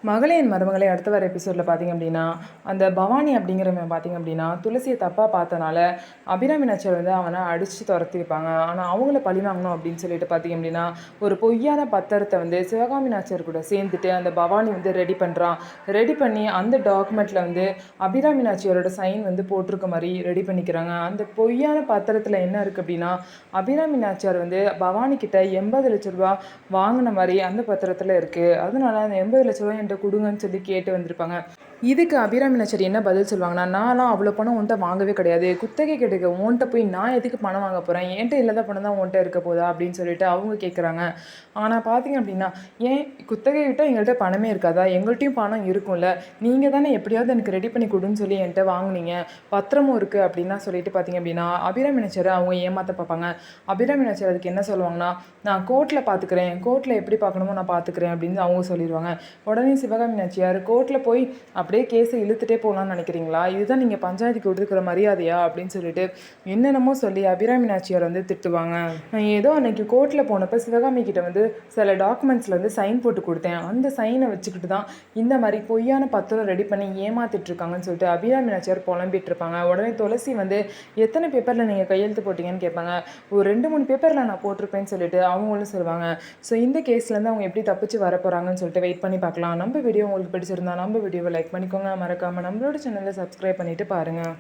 மகளின் மருமகளை அடுத்த வர எபிசோடில் பார்த்தீங்க அப்படின்னா, அந்த பவானி அப்படிங்கிறவன் பார்த்தீங்க அப்படின்னா, துளசியை தப்பாக பார்த்தனால அபிராமி நாச்சியார் வந்து அவனை அடித்து துரத்திருப்பாங்க. ஆனால் அவங்கள பழி வாங்கணும் அப்படின்னு சொல்லிட்டு பார்த்தீங்க அப்படின்னா, ஒரு பொய்யான பத்திரத்தை வந்து சிவகாமி நாச்சியார் கூட சேர்ந்துட்டு அந்த பவானி வந்து ரெடி பண்ணுறான். ரெடி பண்ணி அந்த டாக்குமெண்ட்டில் வந்து அபிராமி நாச்சியாரோட சைன் வந்து போட்டிருக்க மாதிரி ரெடி பண்ணிக்கிறாங்க. அந்த பொய்யான பத்திரத்தில் என்ன இருக்குது அப்படின்னா, அபிராமி நாச்சியார் வந்து பவானி கிட்ட 80 லட்ச ரூபா வாங்கின மாதிரி அந்த பத்திரத்தில் இருக்குது. அதனால அந்த 80 லட்ச ரூபா கொடுங்கன்னு சொல்லி கேட்டு வந்திருப்பாங்க. இதுக்கு அபிராமி நாச்சியார் என்ன பதில் சொல்லுவாங்கன்னா, நான்லாம் அவ்வளோ பணம் உன்ட்ட வாங்கவே கிடையாது, குத்தகை கிடைக்க உன்ட்ட போய் நான் எதுக்கு பணம் வாங்க போகிறேன், என்கிட்ட இல்லாத பணம் தான் உன்ட்ட இருக்க போதா அப்படின்னு சொல்லிட்டு அவங்க கேட்குறாங்க. ஆனால் பார்த்தீங்க அப்படின்னா, ஏன் குத்தகை விட்டால் எங்கள்கிட்ட பணமே இருக்காதா, எங்கள்கிட்டையும் பணம் இருக்கும்ல, நீங்கள் தானே எப்படியாவது எனக்கு ரெடி பண்ணி கொடுன்னு சொல்லி என்கிட்ட வாங்கினீங்க, பத்திரமும் இருக்குது அப்படின்னா சொல்லிட்டு பார்த்தீங்க அப்படின்னா அபிராமி நாச்சியார் அவங்க ஏமாற்ற பார்ப்பாங்க. அபிராமி நாச்சியார் அதுக்கு என்ன சொல்லுவாங்கன்னா, நான் கோர்ட்டில் பார்த்துக்கிறேன், கோர்ட்டில் எப்படி பார்க்கணுமோ நான் பார்த்துக்கிறேன் அப்படின்னு அவங்க சொல்லிடுவாங்க. உடனே சிவகாமி நாச்சியார் கோர்ட்டில் போய் அப்படியே கேஸை இழுத்துட்டே போகலான்னு நினைக்கிறீங்களா, இதுதான் நீங்கள் பஞ்சாயத்துக்கு கொடுக்குற மரியாதையா அப்படின்னு சொல்லிட்டு என்னென்னமோ சொல்லி அபிராமி நாச்சியார் வந்து திட்டுவாங்க. நான் ஏதோ அன்னைக்கு கோர்ட்டில் போனப்போ சிவகாமி கிட்ட வந்து சில டாக்குமெண்ட்ஸில் வந்து சைன் போட்டு கொடுத்தேன், அந்த சைனை வச்சுக்கிட்டு தான் இந்த மாதிரி பொய்யான பத்திரம் ரெடி பண்ணி ஏமாத்திட்டு இருக்காங்கன்னு சொல்லிட்டு அபிராமி நாச்சியார் புலம்பிட்டு இருப்பாங்க. உடனே துளசி வந்து எத்தனை பேப்பரில் நீங்கள் கையெழுத்து போட்டிங்கன்னு கேட்பாங்க. ஒரு 2-3 பேப்பரில் நான் போட்டிருப்பேன்னு சொல்லிட்டு அவங்களும் சொல்லுவாங்க. ஸோ இந்த கேஸ்லேருந்து அவங்க எப்படி தப்பிச்சு வர போகிறாங்கன்னு சொல்லிட்டு வெயிட் பண்ணி பார்க்கலாம். நம்ம வீடியோ உங்களுக்கு பிடிச்சிருந்தா நம்ம வீடியோவை லைக் பண்ணிக்கோங்க. மறக்காமல் நம்மளோட சேனலை சப்ஸ்கிரைப் பண்ணிவிட்டு பாருங்கள்.